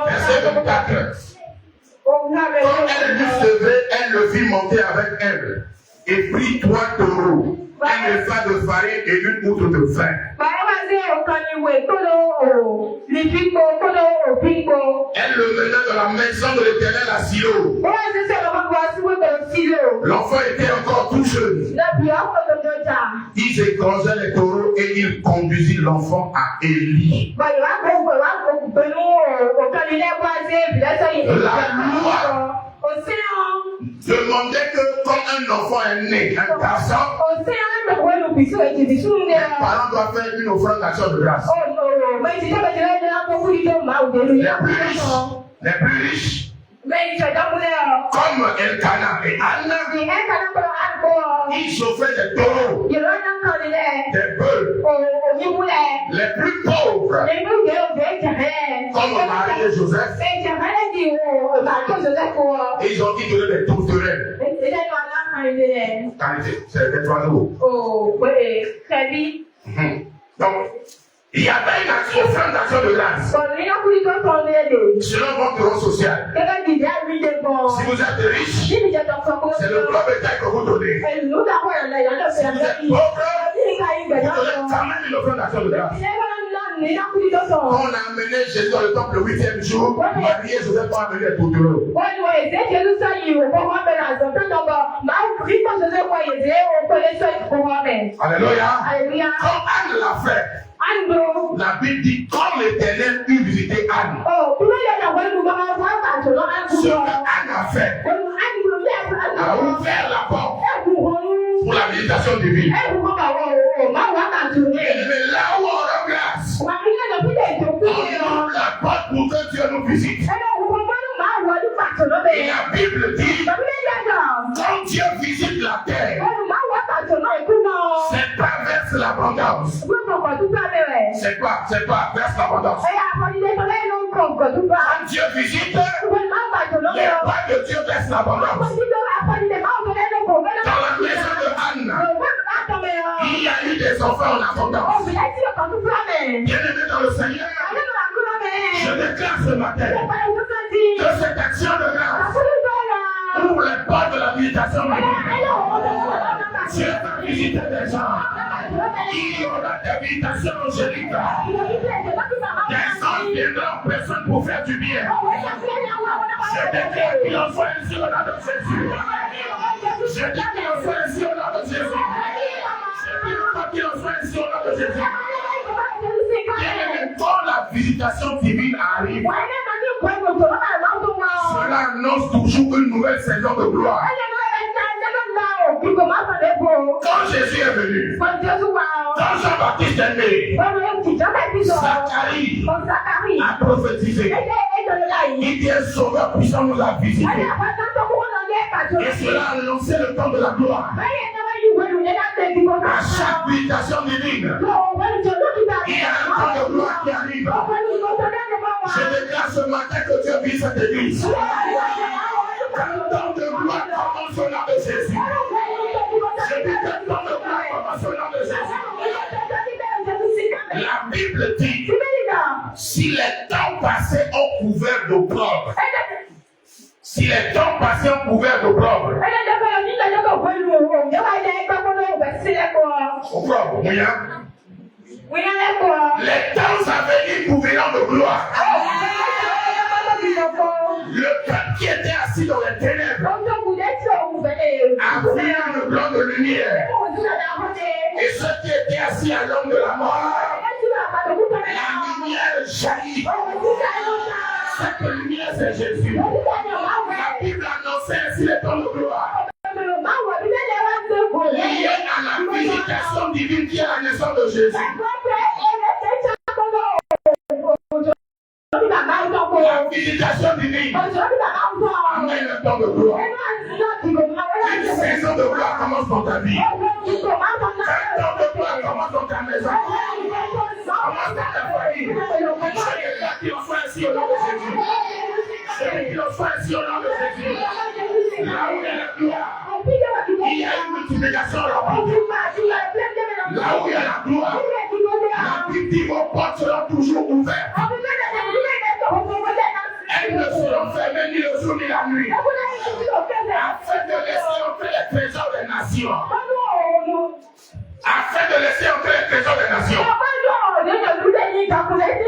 Verset 24. Quand elle lui se levait, elle le fit monter avec elle et prit 3 taureaux, un épha de farine et une outre de vin. Elle le mena dans la maison de l'Éternel à Silo. L'enfant était encore tout jeune. Ils égorgeaient les taureaux et il conduisit l'enfant à Élie. La loi demandait que quand un enfant est né, un garçon, les parents doivent faire une offrande d'action de grâce. Les plus riches, comme Elkana et Anna, ils offraient des taureaux, des bœufs. Les plus pauvres, comme Marie et Joseph, ils ont dit donner des tourterelles. C'est des oiseaux. Donc, il y avait une offrande d'action de grâce. Selon votre rang social. Si vous êtes riche, c'est le club état que vous donnez. Si vous êtes pauvre, vous donnez quand même une offrande d'action de grâce. Quand on a amené Jésus dans le temple le 8e jour, Marie et Joseph ont amené les tourtereaux. Alléluia. Comme Anne l'a fait, la Bible dit quand l'Éternel eut visité Anne, ce que Anne a fait a ouvert la porte pour la visitation divine. Et là où on rend grâce, on ouvre la porte pour que Dieu nous visite. Et la Bible dit quand Dieu visite la terre, c'est pas verse l'abondance. C'est pas verse l'abondance. Quand Dieu visite, les pas de Dieu verse l'abondance. Dans la maison de Anne, il y a eu des enfants en abondance. Bien-aimés dans le Seigneur, je déclare ce matin que cette action de grâce ouvre les portes de la visitation divine. Dieu va visiter des gens. Il y aura des visitations angéliques. Des anges viendront en personne pour faire du bien. Je déclare qu'il en soit ainsi au nom de Jésus. Je déclare qu'il en soit ainsi au nom de Jésus. Je déclare qu'il en soit ainsi au nom de Jésus. Bien-aimé, quand la visitation divine arrive, cela annonce toujours une nouvelle saison de gloire. Quand Jésus est venu, quand Jean-Baptiste est né, Zacharie a prophétisé. Il dit un sauveur puissant nous a visité. Et cela a annoncé le temps de la gloire. À chaque visitation divine, il y a un temps de gloire qui arrive. Je déclare ce matin que Dieu vit cette église. Un temps de gloire commence au nom de Jésus. Je dis qu'un temps de gloire commence au nom de Jésus. La Bible dit, si les temps passés ont couvert d'opprobre, si les temps passés ont couvert d'opprobre, opprobre, les temps à venir couvriront de gloire. Le peuple qui était assis dans les ténèbres a vu le blanc de lumière. Et ceux qui étaient assis à l'ombre de la mort, la lumière jaillit. Cette lumière, c'est Jésus. La Bible annonçait ainsi les temps de gloire. Lié à la visitation divine qui est la naissance de Jésus. La visitation divine amène le temps de gloire. Une saison de gloire commence dans ta vie. Un temps de gloire commence dans ta maison. Commence dans ta famille. Je qu'il en soit ainsi au nom de Jésus. Je qu'il en soit ainsi au nom de Jésus. Là où il y a la gloire, il y a une multiplication rapide. Là où il y a la gloire, la Bible dit vos portes seront toujours ouvertes. Elles ne seront fermées ni le jour ni la nuit. Afin de laisser entrer les trésors des nations. Afin de laisser entrer les trésors des nations.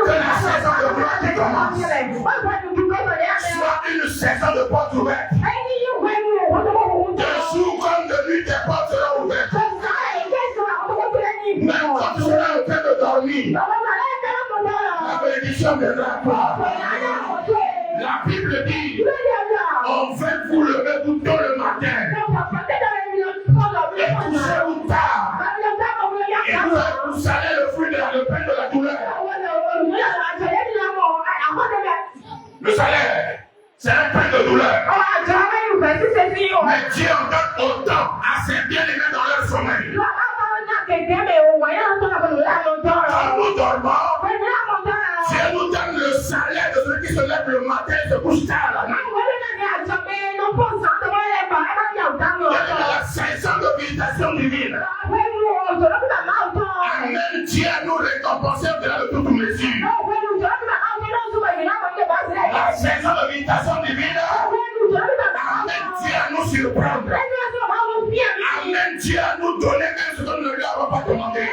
Que la saison de gloire qui commence soit une saison de portes ouvertes. De jour comme de nuit, tes portes seront ouvertes. Même quand tu seras en train de dormir, la bénédiction viendra à toi. La Bible dit, on fait vous lever tout tôt le matin. Et coucher tard. Et vous salez le pain de la douleur. Le salaire, c'est un pain de douleur. Mais Dieu en donne autant à ses bien-aimés dans leur sommeil. Quand nous dormons, Dieu nous donne le salaire de ceux qui se lèvent le matin et se couchent tard la nuit. La saison de visitation divine amène Dieu à nous récompenser au-delà de toute mesure. La saison de visitation divine amène Dieu à nous surprendre. Amène Dieu à nous donner même ce que nous ne lui avons pas demandé.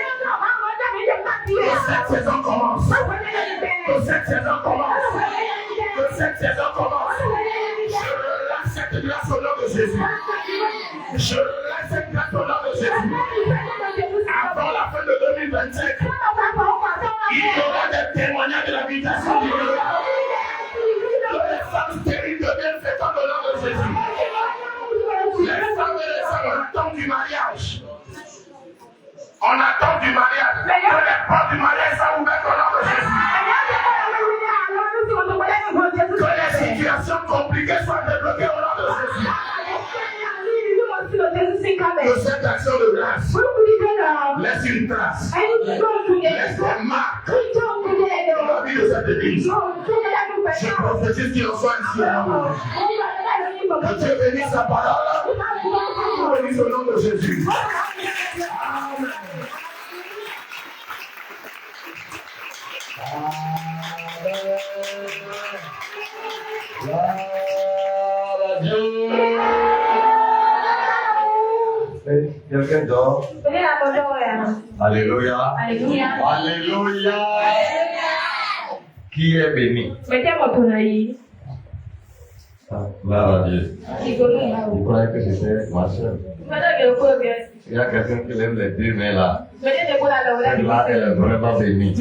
Que cette saison commence. Que cette saison commence. Que cette saison commence. Je relâche cette grâce au nom de Jésus. Je relâche cette grâce au nom de Jésus. Avant la fin de 2025, il y aura des témoignages de la visitation divine. Que les femmes stériles deviennent fécondes au nom de Jésus. Les femmes et les femmes attendent du mariage. On attend du mariage. Que les portes du mariage soient ouvertes au nom de Jésus. Que les situations compliquées soient débloquées au nom de Jésus. Que cette action de grâce laisse une trace. Laisse des marques dans la vie de cette église. Je prophétise qu'il en soit ici au nom de Jésus. Que Dieu bénisse sa parole. Bénisse au nom de Jésus. Amen. Gloire à Dieu. Quelqu'un dort. Alléluia. Alléluia. Qui est béni? Gloire à Dieu. Je croyais que c'était ma soeur. Il y a quelqu'un qui lève les deux mains là. Celle-là, elle est vraiment bénie.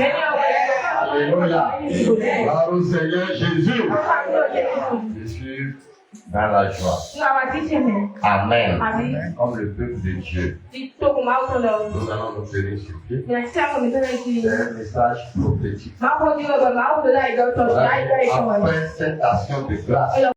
Alléluia. Gloire au Seigneur Jésus. Je suis dans la joie. Amen. Comme le peuple de Dieu. Nous allons nous féliciter. C'est un message prophétique. Après cette action de grâce,